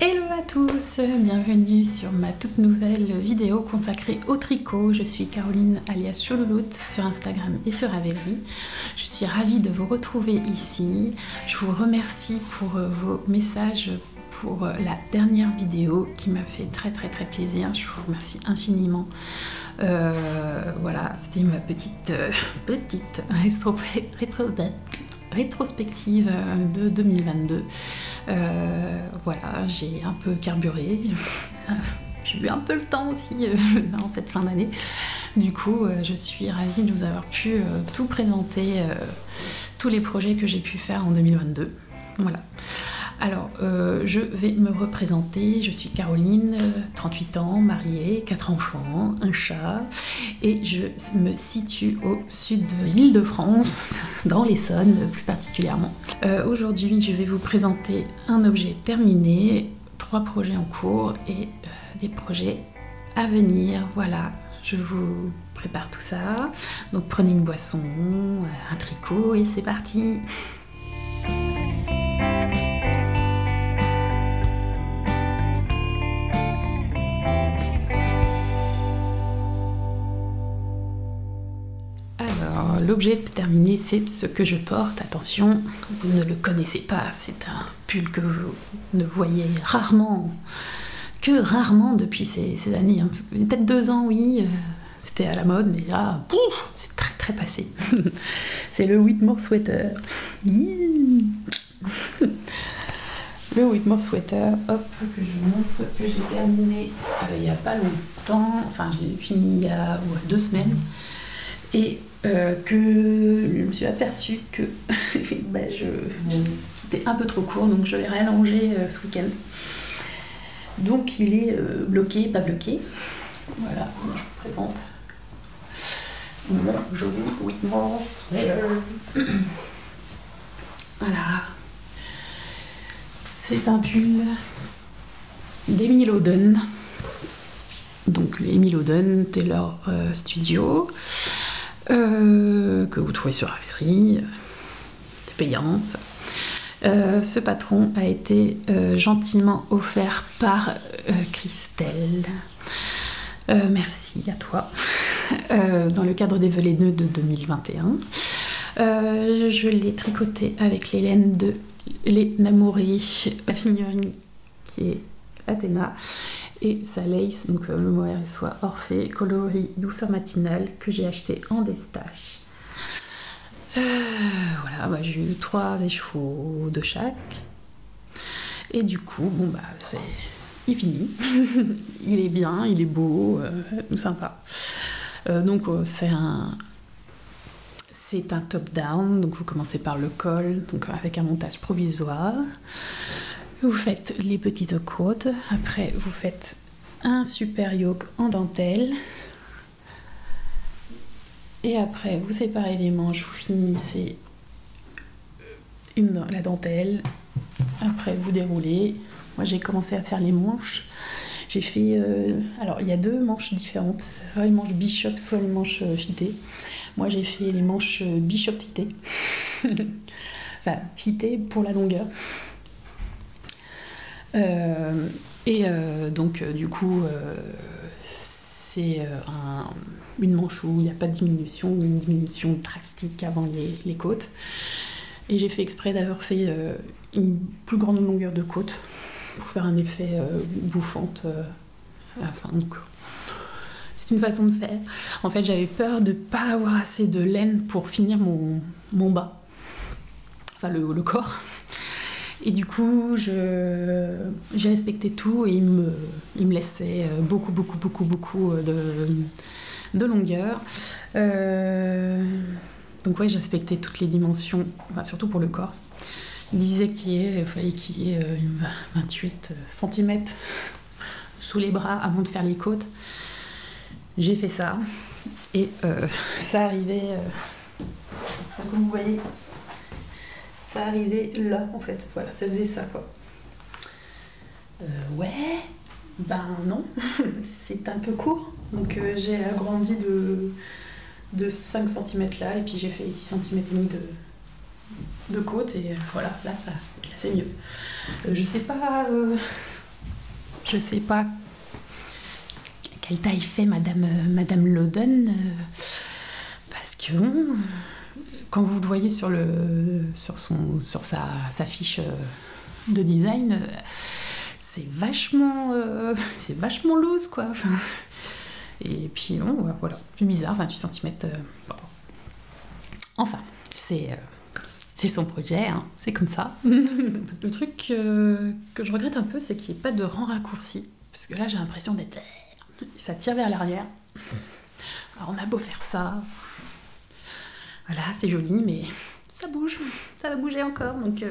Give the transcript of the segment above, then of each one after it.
Hello à tous, bienvenue sur ma toute nouvelle vidéo consacrée au tricot. Je suis Caroline alias Choulouloute sur Instagram et sur Ravelry. Je suis ravie de vous retrouver ici. Je vous remercie pour vos messages pour la dernière vidéo qui m'a fait très plaisir. Je vous remercie infiniment. Voilà, c'était ma petite rétrospective de 2022. Voilà, j'ai un peu carburé, j'ai eu un peu le temps aussi dans cette fin d'année. Du coup, je suis ravie de vous avoir pu tout présenter, tous les projets que j'ai pu faire en 2022. Voilà. Alors, je vais me représenter. Je suis Caroline, 38 ans, mariée, 4 enfants, un chat, et je me situe au sud de l'Île-de-France, dans l'Essonne plus particulièrement. Aujourd'hui, je vais vous présenter un objet terminé, 3 projets en cours et des projets à venir. Voilà, je vous prépare tout ça. Donc prenez une boisson, un tricot et c'est parti! L'objet terminé, c'est ce que je porte. Attention, vous ne le connaissez pas, c'est un pull que vous ne voyez rarement depuis ces années. Hein. Peut-être 2 ans, oui, c'était à la mode, mais là, c'est très passé. C'est le Whitmore Sweater. Le Whitmore Sweater, hop, que je montre, que j'ai terminé il n'y a pas longtemps, enfin je l'ai fini il y a 2 semaines. Et que je me suis aperçue que c'était un peu trop court, donc je l'ai rallongé ce week-end. Donc il est bloqué, pas bloqué. Voilà, je vous présente mon joli Whitmore Sweater. Voilà. C'est un pull d'Emile Oden. Donc Emile Oden, Tailor Studio. Que vous trouvez sur Ravelry, c'est payant ça. Ce patron a été gentiment offert par Christelle. Merci à toi. Dans le cadre des Velay Nœuds de 2021. Je l'ai tricoté avec les laines de Les Namouri, la figurine qui est Athéna. Et sa lace, donc le mohair soit Orphée, coloris douceur matinale, que j'ai acheté en destache. Voilà, j'ai eu 3 écheveaux de chaque. Et du coup, il finit. Il est bien, il est beau, sympa. Donc c'est un top-down, donc vous commencez par le col, donc avec un montage provisoire. Vous faites les petites côtes, après vous faites un super yoke en dentelle, et après vous séparez les manches, vous finissez la dentelle, après vous déroulez. Moi j'ai commencé à faire les manches, j'ai fait, alors il y a 2 manches différentes, soit les manches bishop, soit les manches fitées. Moi j'ai fait les manches bishop fitées, enfin fitées pour la longueur. Donc du coup c'est une manche où il n'y a pas de diminution, une diminution drastique avant les côtes, et j'ai fait exprès d'avoir fait une plus grande longueur de côte pour faire un effet bouffante à la fin. Donc c'est une façon de faire. En fait j'avais peur de ne pas avoir assez de laine pour finir mon bas, enfin le corps. Et du coup, j'ai respecté tout et il me laissait beaucoup de longueur. Donc ouais, j'ai respecté toutes les dimensions, enfin, surtout pour le corps. Il disait qu'il fallait qu'il y ait 28 cm sous les bras avant de faire les côtes. J'ai fait ça et ça arrivait, comme vous voyez, ça arrivait là en fait, voilà, ça faisait ça quoi. Ouais, non, c'est un peu court, donc j'ai agrandi de 5 cm là, et puis j'ai fait 6 cm et demi de côte, et voilà, là c'est mieux. Je sais pas je sais pas quelle taille fait Madame Loden, parce que quand vous le voyez sur sa fiche de design, c'est vachement loose, quoi. Et puis bon, voilà, plus bizarre, 28 cm. Bon. Enfin, c'est son projet, hein, c'est comme ça. Le truc que je regrette un peu, c'est qu'il n'y ait pas de rang raccourci, parce que là j'ai l'impression d'être... Ça tire vers l'arrière. Alors on a beau faire ça, voilà, c'est joli, mais ça bouge, ça va bouger encore, donc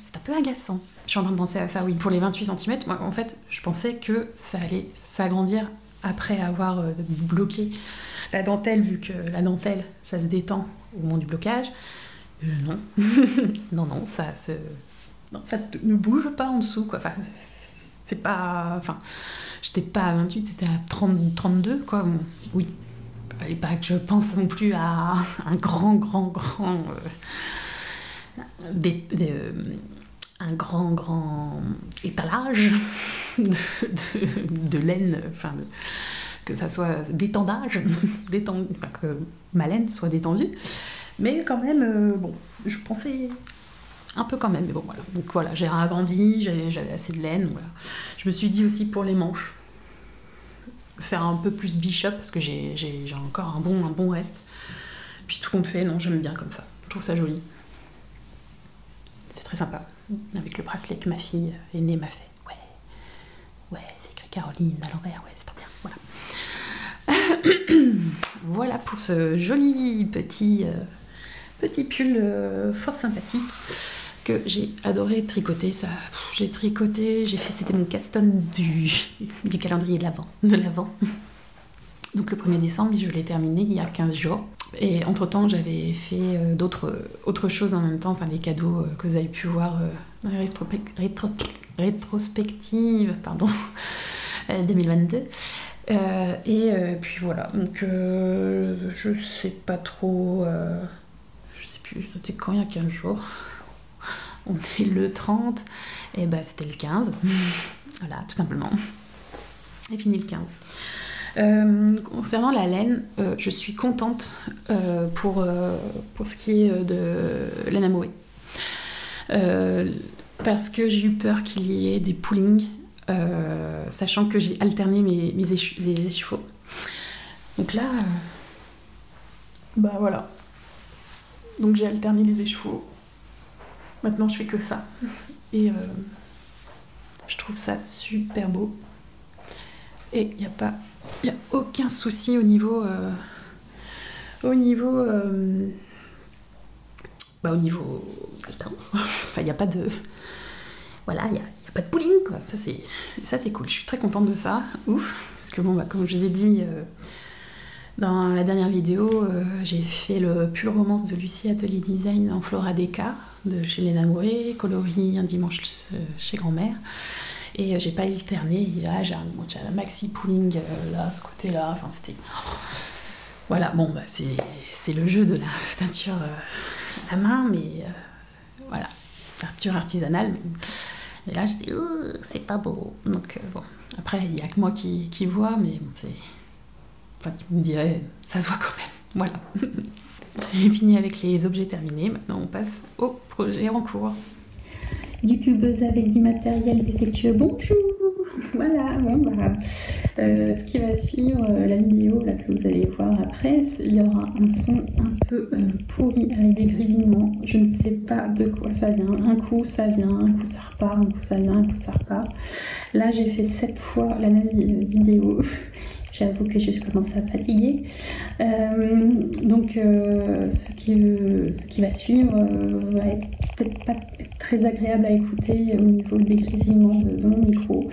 c'est un peu agaçant. Je suis en train de penser à ça, oui, pour les 28 cm, moi en fait, je pensais que ça allait s'agrandir après avoir bloqué la dentelle, vu que la dentelle, ça se détend au moment du blocage. Non, non, ça ne bouge pas en dessous, quoi. Enfin, c'est pas... Enfin, j'étais pas à 28, c'était à 32, quoi. Bon, oui, il fallait pas que je pense non plus à un grand un grand étalage de laine, enfin, que ça soit d'étendage, enfin, que ma laine soit détendue. Mais quand même, bon, je pensais un peu quand même, mais bon, voilà. Donc voilà, j'ai agrandi, j'avais assez de laine, voilà. Je me suis dit aussi pour les manches, faire un peu plus bishop, parce que j'ai encore un bon reste. Puis tout compte fait, non, j'aime bien comme ça. Je trouve ça joli. C'est très sympa. Avec le bracelet que ma fille aînée m'a fait. Ouais, c'est écrit Caroline à l'envers, ouais, c'est trop bien. Voilà. Voilà pour ce joli petit pull fort sympathique que j'ai adoré tricoter. Ça, j'ai tricoté, c'était mon caston du calendrier de l'Avent. Donc le 1er décembre, je l'ai terminé il y a 15 jours. Et entre-temps, j'avais fait autre chose en même temps, enfin des cadeaux que vous avez pu voir dans la rétrospective 2022. Puis voilà, donc je sais pas trop, je sais plus, c'était quand, il y a 15 jours. On est le 30, et ben c'était le 15, voilà, tout simplement. Et fini le 15. Concernant la laine, je suis contente pour ce qui est de laine à Moé. Parce que j'ai eu peur qu'il y ait des poolings, sachant que j'ai alterné les échevaux. Donc là, bah voilà. Donc j'ai alterné les échevaux. Maintenant je fais que ça. Et je trouve ça super beau. Et il n'y a aucun souci au niveau alternance. Enfin, il n'y a pas de... Voilà, il n'y a pas de pooling, quoi. Ça, c'est cool. Je suis très contente de ça. Ouf. Parce que, bon, comme je vous ai dit dans la dernière vidéo, j'ai fait le pull romance de Lucie Atelier Design en Flora Deca de chez Léna Moé, coloris un dimanche chez grand-mère. Et j'ai pas alterné. Et là, j'ai un maxi pooling là, ce côté-là. Enfin, c'était... Voilà, bon, bah, c'est le jeu de la teinture à la main, mais voilà, teinture artisanale. Mais là, j'étais, c'est pas beau. Donc, bon, après, il n'y a que moi qui vois, mais bon, c'est... Enfin, tu me dirais, ça se voit quand même. Voilà. J'ai fini avec les objets terminés. Maintenant, on passe au projet en cours. YouTubeuse avec du matériel défectueux, bonjour. Voilà, bon bah, ce qui va suivre la vidéo là, que vous allez voir après, il y aura un son un peu pourri avec des grésillements. Je ne sais pas de quoi ça vient. Un coup ça vient, un coup ça repart, un coup ça vient, un coup ça repart. Là j'ai fait 7 fois la même vidéo. J'avoue que je commence à fatiguer. Donc ce qui va suivre va être peut-être pas très agréable à écouter au niveau des grésillements de mon micro.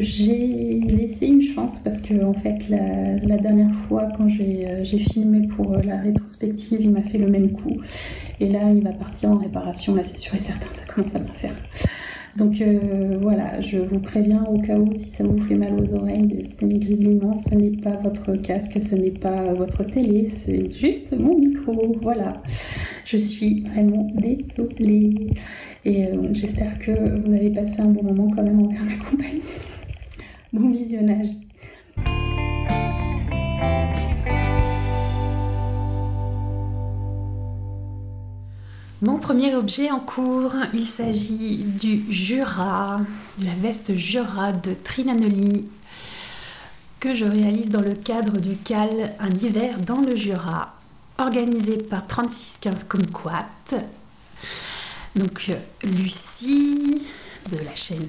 J'ai laissé une chance parce que en fait la dernière fois quand j'ai filmé pour la rétrospective, il m'a fait le même coup. Et là il va partir en réparation, là c'est sûr et certain, ça commence à bien faire. Donc voilà, je vous préviens au cas où si ça vous fait mal aux oreilles, c'est mes grésillements, ce n'est pas votre casque, ce n'est pas votre télé, c'est juste mon micro, voilà. Je suis vraiment désolée et j'espère que vous avez passé un bon moment quand même envers ma compagnie. Bon visionnage. Mon premier objet en cours, il s'agit du Jura, de la veste Jura de Trinanoli que je réalise dans le cadre du CAL Un hiver dans le Jura, organisé par 3615 Kumquat. Donc Lucie de la chaîne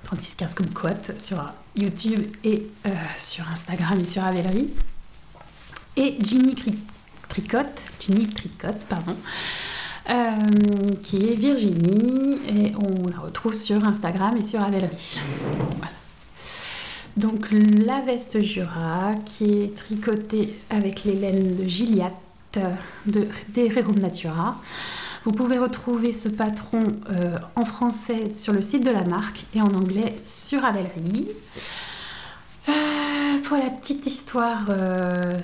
3615 Kumquat sur YouTube et sur Instagram et sur Ravelry, et Ginny Tricotte, pardon. Qui est Virginie, et on la retrouve sur Instagram et sur Ravelry. Voilà. Donc la veste Jura qui est tricotée avec les laines de Gilliatt des Rerum Natura. Vous pouvez retrouver ce patron en français sur le site de la marque et en anglais sur Ravelry. Pour la petite histoire,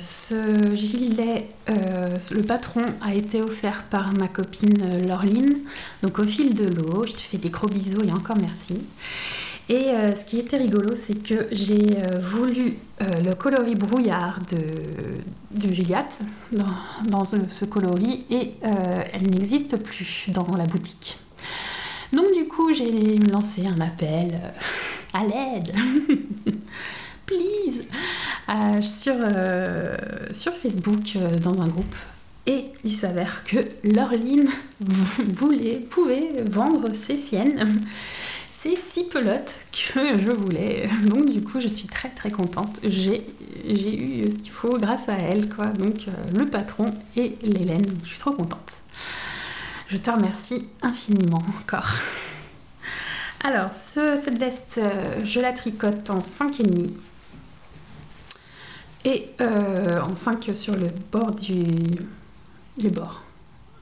ce gilet, le patron a été offert par ma copine Laureline, donc au fil de l'eau. Je te fais des gros bisous et encore merci. Et ce qui était rigolo, c'est que j'ai voulu le coloris brouillard de Gilliatt dans ce coloris et elle n'existe plus dans la boutique. Donc du coup, j'ai lancé un appel à l'aide. Please, sur Facebook dans un groupe, et il s'avère que Laureline pouvait vendre ses siennes, ces 6 pelotes que je voulais. Donc du coup je suis très très contente, j'ai eu ce qu'il faut grâce à elle, quoi. Donc le patron et les laines, je suis trop contente. Je te remercie infiniment encore. Alors cette veste, je la tricote en 5,5. Et en 5 sur le bord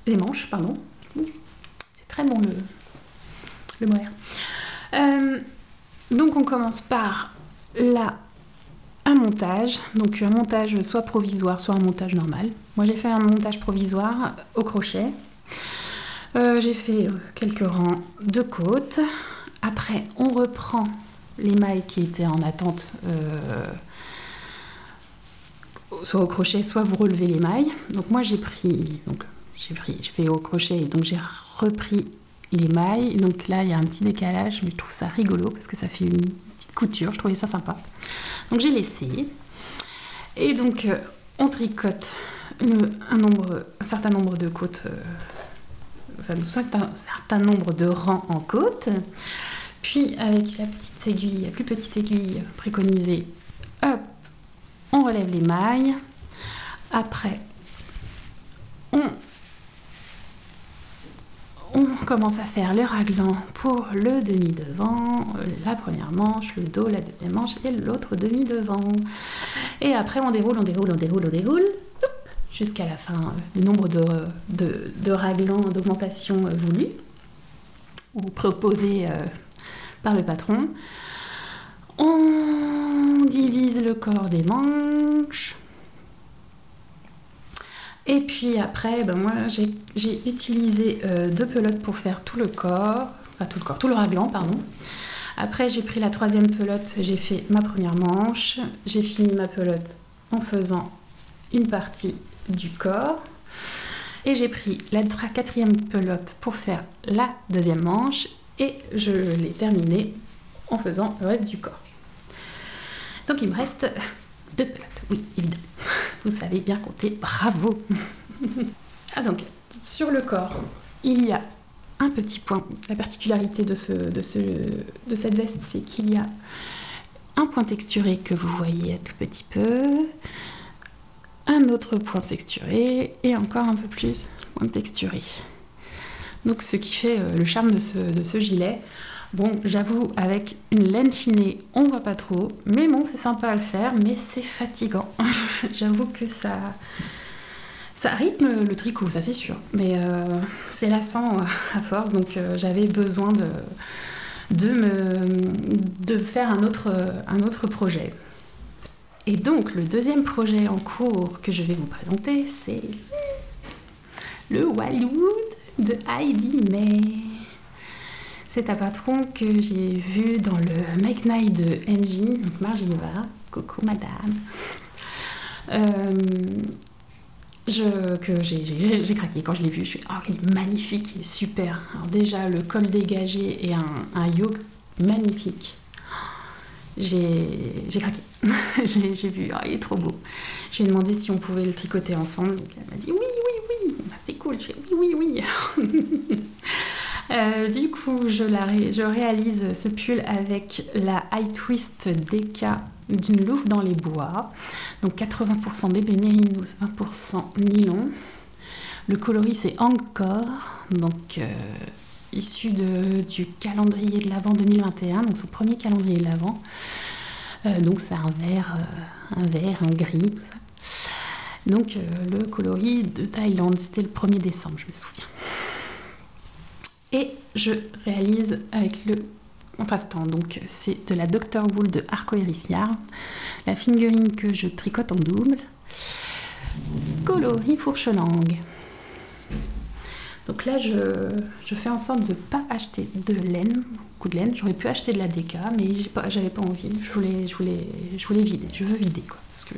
les manches, pardon. C'est très bon le mohair. Donc on commence par un montage. Donc un montage soit provisoire, soit un montage normal. Moi j'ai fait un montage provisoire au crochet. J'ai fait quelques rangs de côtes. Après on reprend les mailles qui étaient en attente, soit au crochet, soit vous relevez les mailles. Donc moi j'ai fait au crochet, donc j'ai repris les mailles. Donc là il y a un petit décalage, mais je trouve ça rigolo parce que ça fait une petite couture, je trouvais ça sympa. Donc j'ai laissé. Et donc on tricote un certain nombre de côtes, un certain nombre de rangs en côte. Puis avec la plus petite aiguille préconisée, hop, on relève les mailles. Après, on commence à faire le raglan pour le demi-devant, la première manche, le dos, la deuxième manche et l'autre demi-devant. Et après, on déroule, jusqu'à la fin du nombre de raglans d'augmentation voulu ou proposé par le patron. On divise le corps des manches. Et puis après, moi j'ai utilisé 2 pelotes pour faire tout le raglan, pardon. Après j'ai pris la 3e pelote, j'ai fait ma première manche, j'ai fini ma pelote en faisant une partie du corps. Et j'ai pris la 4e pelote pour faire la 2e manche et je l'ai terminée en faisant le reste du corps. Donc il me reste 2 pelotes, oui, évidemment. Vous savez bien compter, bravo. Ah, donc, sur le corps, il y a un petit point. La particularité de cette veste, c'est qu'il y a un point texturé que vous voyez un tout petit peu, un autre point texturé et encore un peu plus point texturé. Donc ce qui fait le charme de ce gilet. Bon, j'avoue, avec une laine chinée, on voit pas trop, mais bon, c'est sympa à le faire, mais c'est fatigant. J'avoue que ça rythme le tricot, ça c'est sûr, mais c'est lassant à force, donc j'avais besoin de faire un autre projet. Et donc, le deuxième projet en cours que je vais vous présenter, c'est le Wildwood de Heidi May. C'est un patron que j'ai vu dans le Make Night de MJ, donc Margiela, coucou madame. Que j'ai craqué quand je l'ai vu. Je suis oh, il est magnifique, il est super. Alors déjà, le col dégagé et un yoke magnifique. J'ai craqué. j'ai vu, oh, il est trop beau. Je lui ai demandé si on pouvait le tricoter ensemble. Donc elle m'a dit oui, oui, oui. Bah, c'est cool. Je fais oui, oui, oui. Du coup, je réalise ce pull avec la High Twist DK d'une louve dans les bois. Donc 80% bébé mérinos, 20% nylon. Le coloris c'est encore, donc issu du calendrier de l'Avent 2021, donc son premier calendrier de l'Avent. Donc c'est un vert, un gris. Tout ça. Donc le coloris de Thaïlande, c'était le 1er décembre, je me souviens. Et je réalise avec le contrastant, donc c'est de la Dr. Wool de Arcoiris Yarn, la fingering que je tricote en double, coloris fourche-langue. Donc là je fais en sorte de ne pas acheter de laine, beaucoup de laine. J'aurais pu acheter de la DK, mais j'avais pas envie, je voulais vider, je veux vider quoi, parce que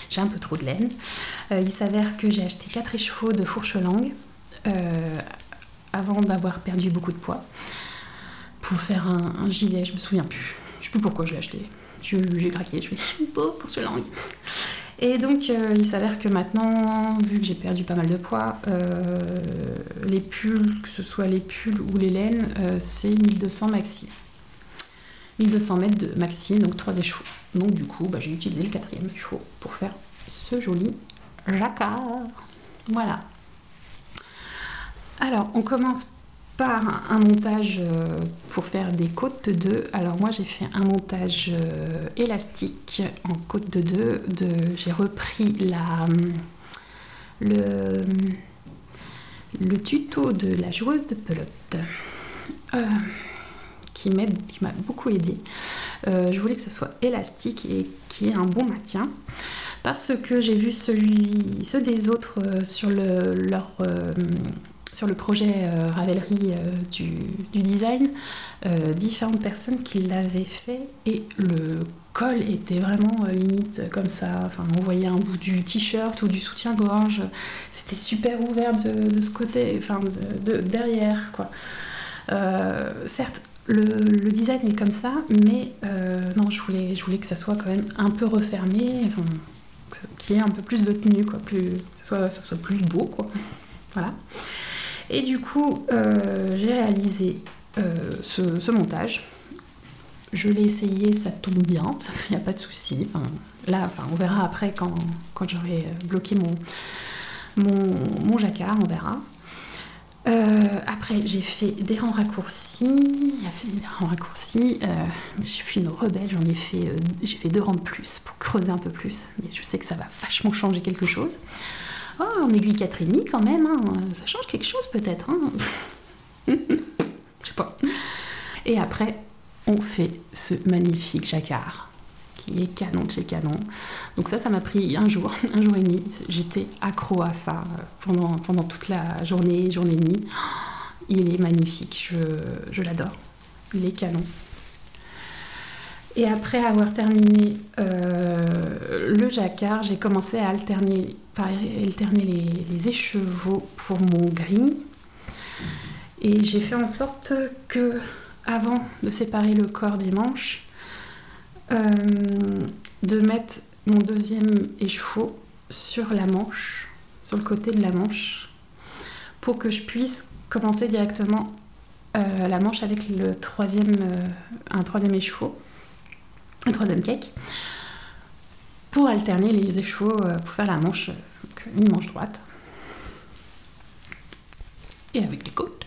j'ai un peu trop de laine. Il s'avère que j'ai acheté 4 écheveaux de fourche-langue avant d'avoir perdu beaucoup de poids pour faire un gilet, je me souviens plus. Je sais plus pourquoi je l'ai acheté. J'ai craqué, je fais beau pour ce langue. Et donc il s'avère que maintenant, vu que j'ai perdu pas mal de poids, les pulls, que ce soit les pulls ou les laines, c'est 1200 maxi. 1200 mètres de maxi, donc 3 écheveaux. Donc du coup, j'ai utilisé le 4e écheveau pour faire ce joli jacquard. Voilà. Alors, on commence par un montage pour faire des côtes de 2. Alors moi, j'ai fait un montage élastique en côte de 2. J'ai repris le tuto de la joueuse de pelote qui m'a beaucoup aidé. Je voulais que ça soit élastique et qu'il y ait un bon maintien. Parce que j'ai vu ceux des autres sur le projet Ravelry du design, différentes personnes qui l'avaient fait et le col était vraiment limite comme ça. Enfin, on voyait un bout du t-shirt ou du soutien-gorge. C'était super ouvert de ce côté, enfin derrière quoi. Certes, le design est comme ça, mais non, je voulais que ça soit quand même un peu refermé, enfin, qu'il y ait un peu plus de tenue, quoi, que ça soit plus beau, quoi. Voilà. Et du coup, j'ai réalisé ce montage. Je l'ai essayé, ça tombe bien, il n'y a pas de souci. On verra après quand j'aurai bloqué mon jacquard, on verra. Après, j'ai fait des rangs raccourcis. Je suis une rebelle, j'ai fait 2 rangs de plus pour creuser un peu plus. Mais je sais que ça va vachement changer quelque chose. Oh, en aiguille 4,5 quand même, hein. Ça change quelque chose peut-être. Hein. Je sais pas. Et après, on fait ce magnifique jacquard qui est canon de chez Canon. Donc ça m'a pris un jour et demi. J'étais accro à ça pendant toute la journée et demie. Il est magnifique, je l'adore. Il est canon. Et après avoir terminé le jacquard, j'ai commencé à alterner les écheveaux pour mon gris. Et j'ai fait en sorte que, avant de séparer le corps des manches, de mettre mon 2e écheveau sur la manche, sur le côté de la manche, pour que je puisse commencer directement la manche avec un 3e écheveau, un 3e cake, pour alterner les écheveaux, pour faire la manche, donc une manche droite, et avec les côtes,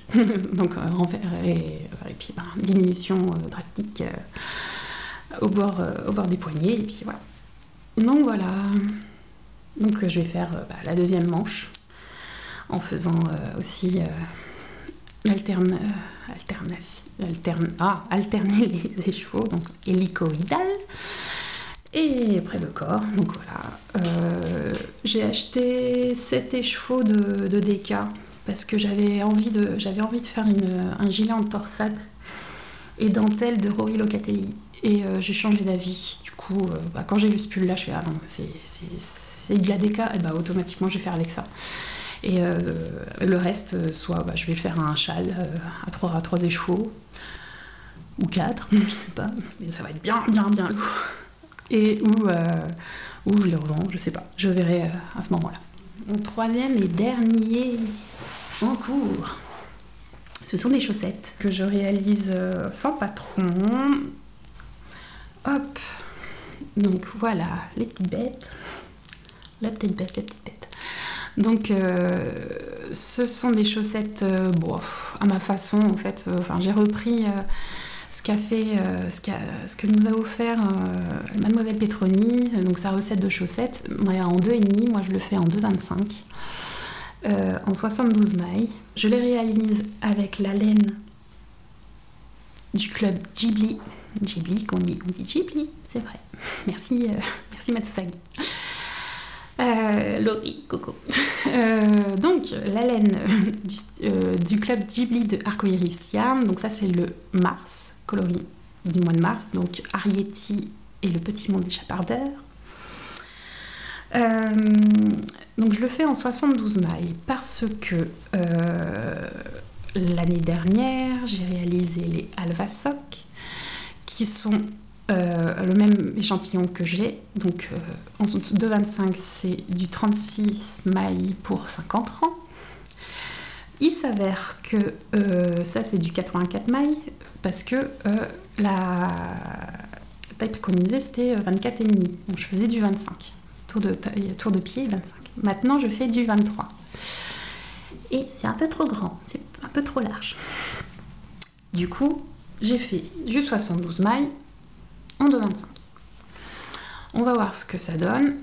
donc envers et puis diminution drastique au bord des poignets, et puis voilà. Donc voilà. Donc je vais faire la 2e manche en faisant aussi alterner les écheveaux, donc hélicoïdal et près de corps. Donc voilà, j'ai acheté 7 écheveaux de DK parce que j'avais envie de faire un gilet en torsade et dentelle de Rory Locatelli, et j'ai changé d'avis. Du coup, quand j'ai vu ce pull là, je fais ah non, c'est de la DK, et bah automatiquement je vais faire avec ça. Et le reste, soit je vais faire un châle à 3 écheveaux, ou 4, je sais pas, mais ça va être bien lourd. Et ou je les revends, je sais pas, je verrai à ce moment-là. Mon troisième et dernier en cours, ce sont des chaussettes que je réalise sans patron. Hop, donc voilà, les petites bêtes. La petite bête. Donc, ce sont des chaussettes, à ma façon, en fait. J'ai repris ce que nous a offert Mademoiselle Petroni, donc sa recette de chaussettes, en 2,5. Moi, je le fais en 2,25, en 72 mailles. Je les réalise avec la laine du club Ghibli. Ghibli, on dit Ghibli, c'est vrai. Merci Matsusagi. Laurie, coucou. Donc la laine du club Ghibli de Arcoiris Yarn, donc ça c'est le mars, coloris du mois de mars, donc Arietti et le petit monde des chapardeurs. Donc je le fais en 72 mailles parce que l'année dernière j'ai réalisé les Alvasoc qui sont le même échantillon que j'ai, donc en 2,25 c'est du 36 mailles pour 50 rangs. Il s'avère que ça c'est du 84 mailles parce que la taille préconisée c'était 24,5, donc je faisais du 25, tour de pied 25. Maintenant je fais du 23 et c'est un peu trop grand, c'est un peu trop large. Du coup j'ai fait du 72 mailles en 2,25. On va voir ce que ça donne.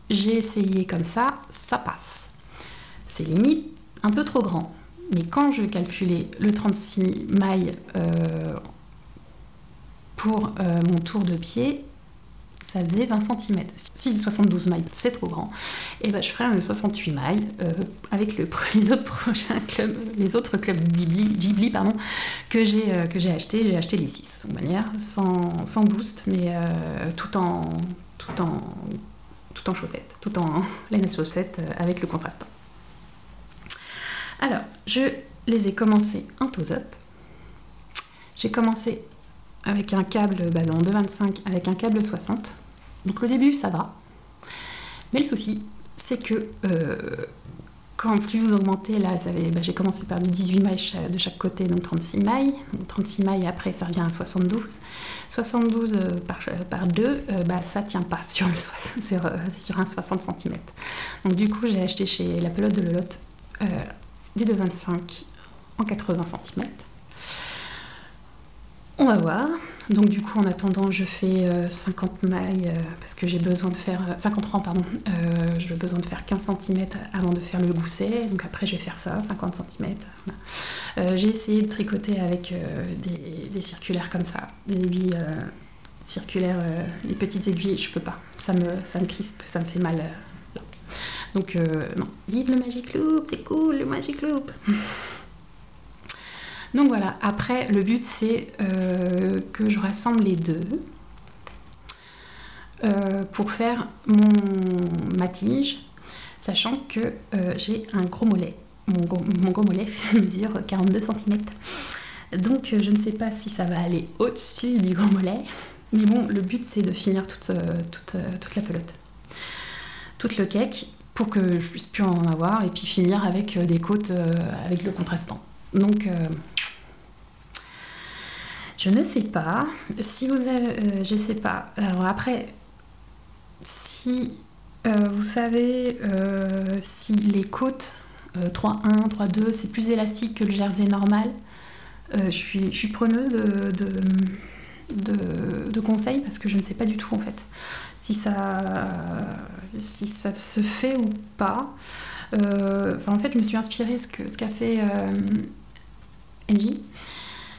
J'ai essayé comme ça passe. C'est limite un peu trop grand. Mais quand je calculais le 36 mailles pour mon tour de pied, ça faisait 20 cm. Si le 72 mailles c'est trop grand, et je ferai un 68 mailles avec les autres clubs Ghibli que j'ai acheté. J'ai acheté les 6 de toute manière, sans boost, mais tout en chaussettes, tout en laine chaussette avec le contrastant. Alors, je les ai commencés en toes-up. J'ai commencé avec un câble en 2,25 avec un câble 60. Donc le début ça va. Mais le souci c'est que quand plus vous augmentez, là j'ai commencé par du 18 mailles de chaque côté, donc 36 mailles. Donc 36 mailles après ça revient à 72. 72 par 2, ça tient pas sur un 60 cm. Donc du coup j'ai acheté chez La Pelote de Lolotte des 2,25 en 80 cm. On va voir. Donc du coup en attendant je fais 50 mailles parce que j'ai besoin de faire 50 rangs pardon. J'ai besoin de faire 15 cm avant de faire le gousset. Donc après je vais faire ça, 50 cm. Voilà. J'ai essayé de tricoter avec des circulaires comme ça, des aiguilles circulaires, les petites aiguilles, je peux pas. Ça me crispe, ça me fait mal. Là. Donc non, vive le Magic Loop, c'est cool le Magic Loop. Donc voilà, après le but c'est que je rassemble les deux pour faire ma tige, sachant que j'ai un gros mollet. Mon gros mollet mesure 42 cm. Donc je ne sais pas si ça va aller au-dessus du gros mollet, mais bon, le but c'est de finir toute la pelote, toute le cake, pour que je puisse plus en avoir et puis finir avec des côtes avec le contrastant. Donc je ne sais pas si vous avez, je sais pas. Alors après, si vous savez si les côtes 3-1, 3-2, c'est plus élastique que le jersey normal, je suis preneuse de conseils parce que je ne sais pas du tout en fait si ça se fait ou pas. En fait, je me suis inspirée ce qu'a fait Angie.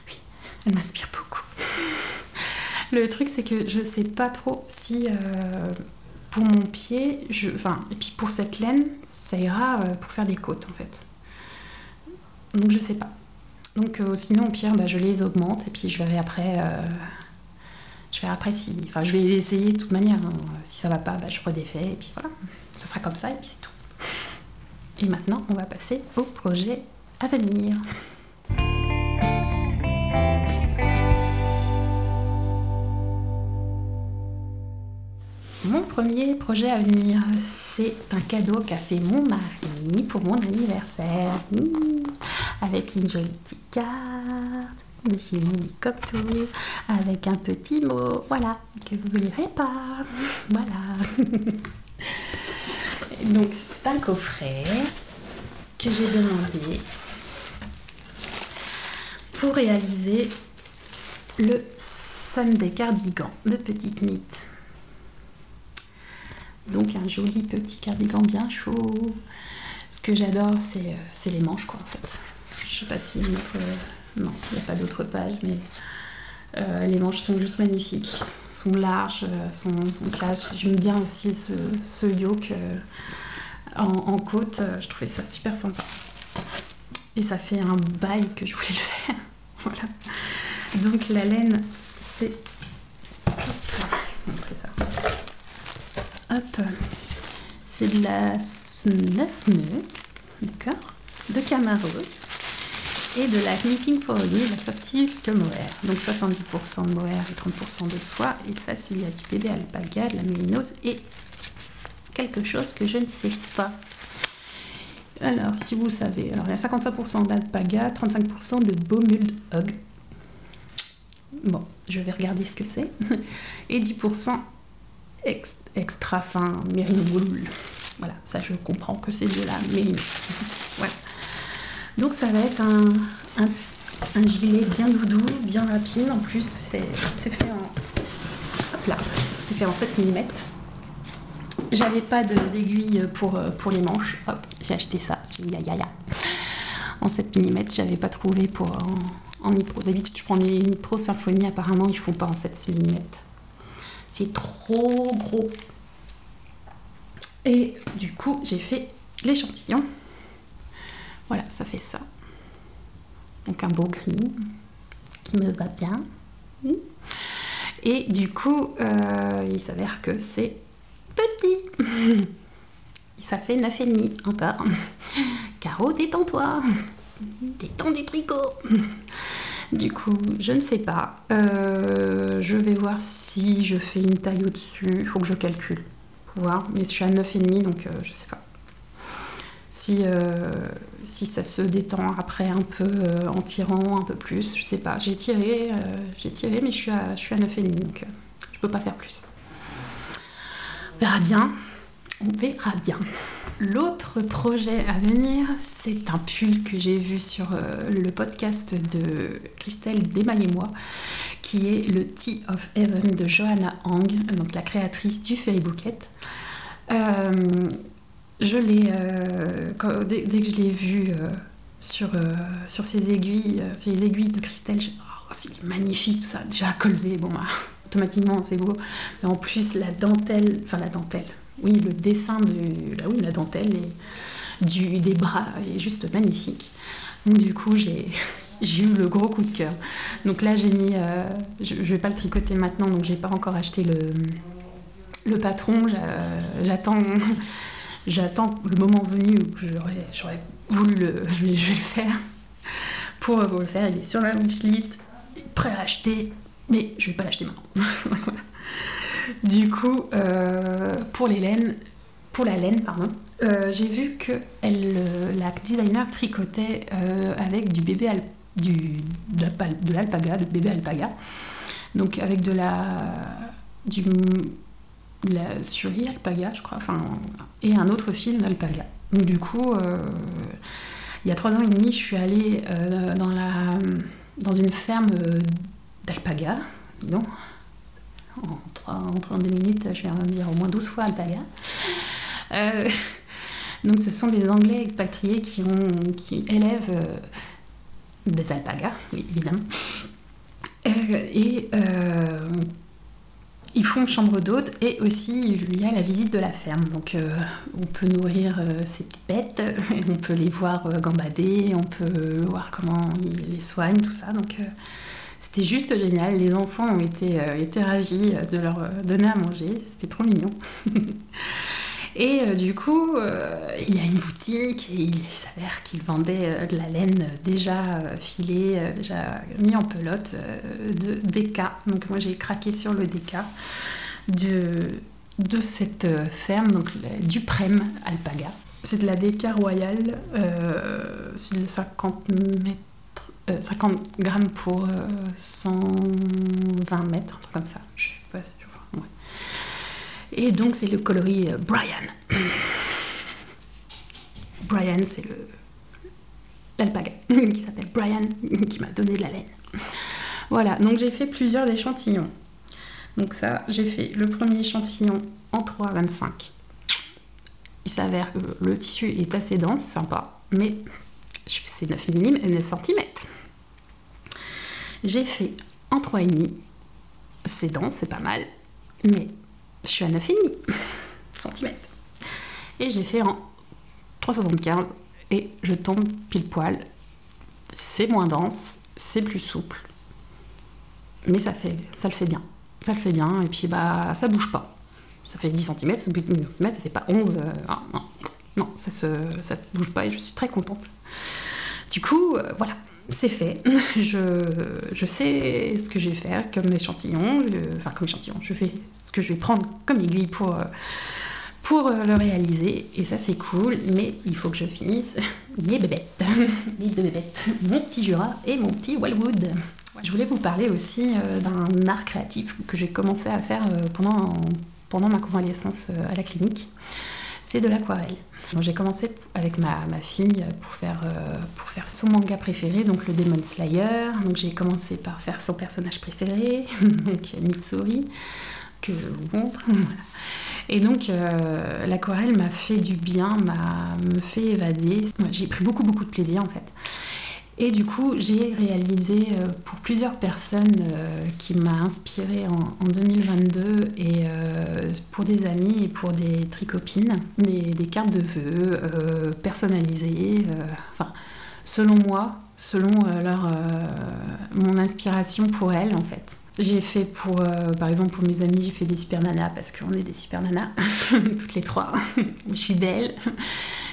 Oui, elle m'inspire beaucoup. Le truc, c'est que je sais pas trop si pour mon pied, et puis pour cette laine, ça ira pour faire des côtes en fait. Donc je sais pas. Donc sinon au pire, je les augmente et puis je verrai après. Si, enfin je vais essayer de toute manière. Hein. Si ça va pas, je redéfais et puis voilà. Ça sera comme ça et puis c'est tout. Et maintenant, on va passer au projet à venir. Mon premier projet à venir, c'est un cadeau qu'a fait mon mari pour mon anniversaire. Avec une jolie petite carte de chez Monicopto, avec un petit mot, voilà, que vous ne lirez pas. Voilà. Donc, c'est un coffret que j'ai demandé pour réaliser le Sunday cardigan de Petite Knit. Donc un joli petit cardigan bien chaud. Ce que j'adore, c'est les manches, quoi, en fait. Je sais pas si non, il n'y a pas d'autre page, mais les manches sont juste magnifiques. Sont larges, sont classe. J'aime bien aussi ce yoke en côte. Je trouvais ça super sympa. Et ça fait un bail que je voulais le faire. Voilà. Donc la laine, c'est... Hop, je vais montrer ça. Hop, c'est de la 9 nœuds, d'accord, de Camaro et de la Knitting for Only, la Soft-Silk Mohair. Donc 70% de mohair et 30% de soie. Et ça, c'est il y a du bébé alpaga, de la mérinos et quelque chose que je ne sais pas. Alors, si vous savez, alors il y a 55% d'alpaga, 35% de Baumwolle Hog. Bon, je vais regarder ce que c'est. Et 10% extra fin mérino wool. Voilà, ça je comprends que c'est de la mérino. Voilà. Donc ça va être un gilet bien doudou, bien rapide. En plus, c'est fait en... Hop là, c'est fait en 7 mm. J'avais pas d'aiguille pour les manches. Hop, j'ai acheté ça. En 7 mm, j'avais pas trouvé pour en Nipro. D'habitude, je prends des Nipro Symphonie. Apparemment, ils font pas en 7 mm. C'est trop gros. Et du coup, j'ai fait l'échantillon. Voilà, ça fait ça. Donc un beau gris qui me va bien. Et du coup, il s'avère que c'est petit. Ça fait 9,5 encore. Caro, détends-toi. Détends du tricot. Du coup, je ne sais pas. Je vais voir si je fais une taille au-dessus. Il faut que je calcule pour voir. Mais je suis à 9,5, donc je sais pas. Si ça se détend après un peu en tirant un peu plus, je sais pas. J'ai tiré, mais je suis à 9,5, donc je peux pas faire plus. On verra bien. On verra bien. L'autre projet à venir, c'est un pull que j'ai vu sur le podcast de Christelle Desmailles-moi, qui est le Tea of Heaven de Johanna Hang, donc la créatrice du Fairy Bouquet. Je l'ai, dès que je l'ai vu sur ces aiguilles, sur les aiguilles de Christelle, c'est magnifique ça, déjà colvé, bon, automatiquement c'est beau, mais en plus la dentelle, oui, le dessin la dentelle des bras est juste magnifique. Donc du coup, j'ai eu le gros coup de cœur. Donc là, j'ai mis... je vais pas le tricoter maintenant, donc j'ai pas encore acheté le patron. J'attends le moment venu où j'aurais voulu je vais le faire. Pour le faire, il est sur la wishlist, prêt à acheter, mais je vais pas l'acheter maintenant. Voilà. Du coup, pour la laine, j'ai vu que la designer tricotait avec du bébé de l'alpaga, de bébé alpaga, donc avec de la Suri alpaga, je crois, et un autre fil d'alpaga. Donc du coup, il y a 3 ans et demi, je suis allée dans une ferme d'alpaga, non. En 32 minutes, je vais en dire au moins 12 fois alpaga. Donc ce sont des Anglais expatriés qui élèvent des alpagas, oui, évidemment. Ils font chambre d'hôte et aussi il y a la visite de la ferme. Donc on peut nourrir ces petites bêtes, on peut les voir gambader, on peut voir comment ils les soignent, tout ça. Donc c'était juste génial. Les enfants ont été ravis de leur donner à manger. C'était trop mignon. Et du coup, il y a une boutique et il s'avère qu'ils vendaient de la laine déjà filée, déjà mis en pelote, de DK. Donc moi j'ai craqué sur le DK de cette ferme, donc du Prem Alpaga. C'est de la DK royale, c'est de 50 grammes pour 120 mètres, un truc comme ça. Je sais pas si je vois. Ouais. Et donc c'est le coloris Brian. Brian, c'est l'alpaga qui s'appelle Brian, qui m'a donné de la laine. Voilà, donc j'ai fait plusieurs échantillons. Donc ça, j'ai fait le premier échantillon en 3,25. Il s'avère que le tissu est assez dense, sympa, mais c'est 9 cm. J'ai fait en 3,5. C'est dense, c'est pas mal, mais je suis à 9,5 cm. Et j'ai fait en 3,75 et je tombe pile poil. C'est moins dense, c'est plus souple, mais ça le fait bien. Ça le fait bien, et puis bah ça bouge pas. Ça fait 10 cm, ça fait pas 11. Non, ça bouge pas et je suis très contente. Du coup, voilà, c'est fait. Je sais ce que je vais faire comme échantillon. Je fais ce que je vais prendre comme aiguille pour le réaliser. Et ça, c'est cool, mais il faut que je finisse les bébêtes. Les deux bébêtes. Mon petit Jura et mon petit Wildwood. Je voulais vous parler aussi d'un art créatif que j'ai commencé à faire pendant ma convalescence à la clinique. C'est de l'aquarelle. J'ai commencé avec ma fille pour faire son manga préféré, donc le Demon Slayer. Donc j'ai commencé par faire son personnage préféré, donc Mitsuri, que je vous montre. Voilà. Et donc l'aquarelle m'a fait du bien, me fait évader. J'ai pris beaucoup de plaisir en fait. Et du coup, j'ai réalisé pour plusieurs personnes qui m'a inspirée en 2022 et pour des amis et pour des tricopines, des cartes de vœux personnalisées, selon moi, selon mon inspiration pour elles en fait. J'ai fait par exemple pour mes amis, j'ai fait des super nanas parce qu'on est des super nanas, toutes les trois. Je suis belle,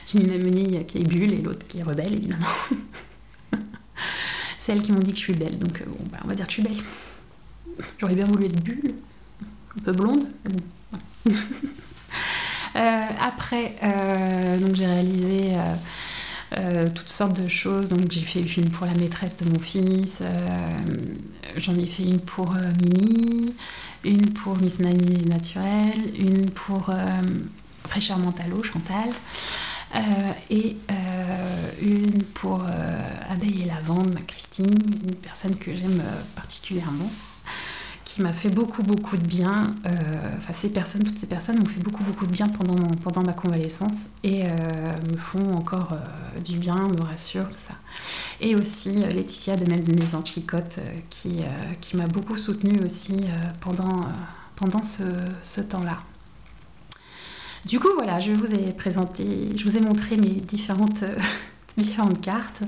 j'ai une amie qui est bulle et l'autre qui est rebelle évidemment. C'est elles qui m'ont dit que je suis belle, donc on va dire que je suis belle. J'aurais bien voulu être bulle, un peu blonde, mais bon. Après, donc j'ai réalisé toutes sortes de choses. Donc j'ai fait une pour la maîtresse de mon fils, j'en ai fait une pour Mimi, une pour Miss Nani Naturelle, une pour Fraîcheur Mentalo, Chantal. Et une pour Abeille et Lavande, Christine, une personne que j'aime particulièrement, qui m'a fait beaucoup de bien. Toutes ces personnes m'ont fait beaucoup de bien pendant ma convalescence et me font encore du bien, me rassurent, tout ça. Et aussi Laetitia de Même de Maison Chicotte qui m'a beaucoup soutenue aussi pendant ce temps-là. Du coup, voilà, je vous ai montré mes différentes cartes.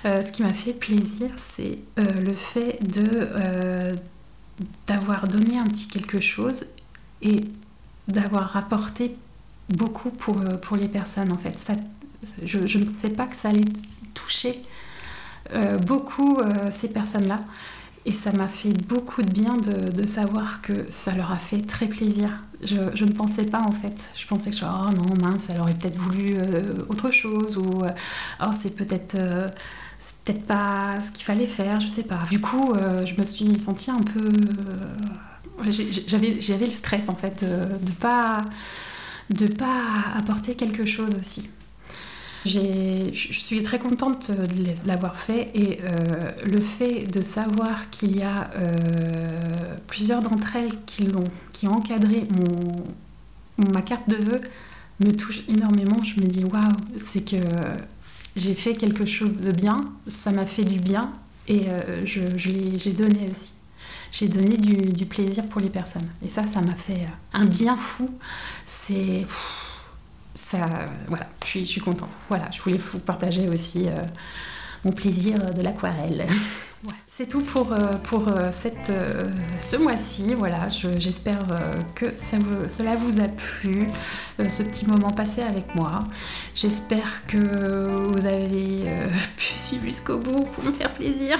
Ce qui m'a fait plaisir, c'est le fait d'avoir donné un petit quelque chose et d'avoir rapporté beaucoup pour les personnes, en fait. Je ne pensais pas que ça allait toucher beaucoup ces personnes-là. Et ça m'a fait beaucoup de bien de savoir que ça leur a fait très plaisir. Je ne pensais pas en fait. Je pensais que oh non mince, elle aurait peut-être voulu autre chose ou c'est peut-être pas ce qu'il fallait faire, je sais pas. Du coup, je me suis sentie un peu... j'avais le stress en fait de pas apporter quelque chose aussi. Je suis très contente de l'avoir fait et le fait de savoir qu'il y a plusieurs d'entre elles qui ont encadré ma carte de vœux me touche énormément. Je me dis waouh, c'est que j'ai fait quelque chose de bien, ça m'a fait du bien et j'ai donné aussi. J'ai donné du plaisir pour les personnes. Et ça m'a fait un bien fou. Voilà, je suis contente. Voilà, je voulais vous partager aussi mon plaisir de l'aquarelle. Ouais. C'est tout pour ce mois-ci. Voilà, j'espère que cela vous a plu, ce petit moment passé avec moi. J'espère que vous avez pu suivre jusqu'au bout pour me faire plaisir,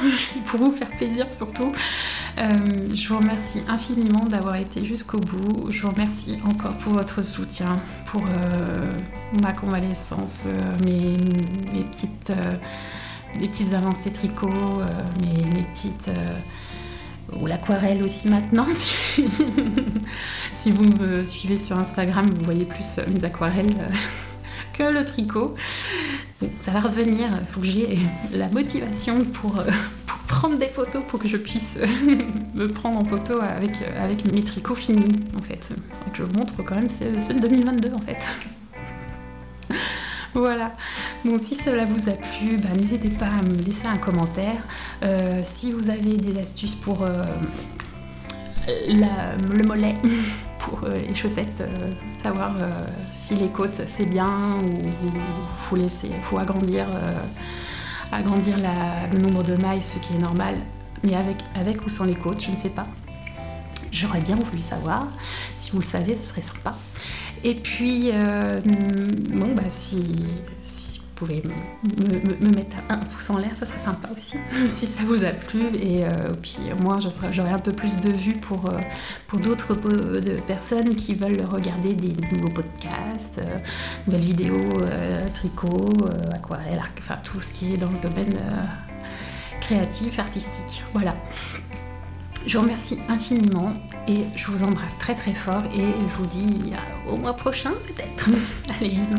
pour vous faire plaisir surtout. Je vous remercie infiniment d'avoir été jusqu'au bout. Je vous remercie encore pour votre soutien, pour ma convalescence, mes petites avancées tricot, mes petites... ou l'aquarelle aussi maintenant. Si vous me suivez sur Instagram, vous voyez plus mes aquarelles que le tricot. Bon, ça va revenir, il faut que j'ai la motivation pour prendre des photos, pour que je puisse me prendre en photo avec mes tricots finis, en fait. Et que je montre quand même ceux de 2022, en fait. Voilà, bon, si cela vous a plu, n'hésitez pas à me laisser un commentaire. Si vous avez des astuces pour le mollet, pour les chaussettes, savoir si les côtes c'est bien ou faut agrandir le nombre de mailles, ce qui est normal, mais avec ou sans les côtes, je ne sais pas. J'aurais bien voulu savoir. Si vous le savez, ce serait sympa. Et puis, si vous pouvez me mettre un pouce en l'air, ça serait sympa aussi, si ça vous a plu. Et puis moi, j'aurai un peu plus de vues pour d'autres personnes qui veulent regarder des nouveaux podcasts, nouvelles vidéos, tricot, aquarelle, enfin tout ce qui est dans le domaine créatif, artistique. Voilà. Je vous remercie infiniment et je vous embrasse très très fort et je vous dis au mois prochain peut-être. Allez, bisous.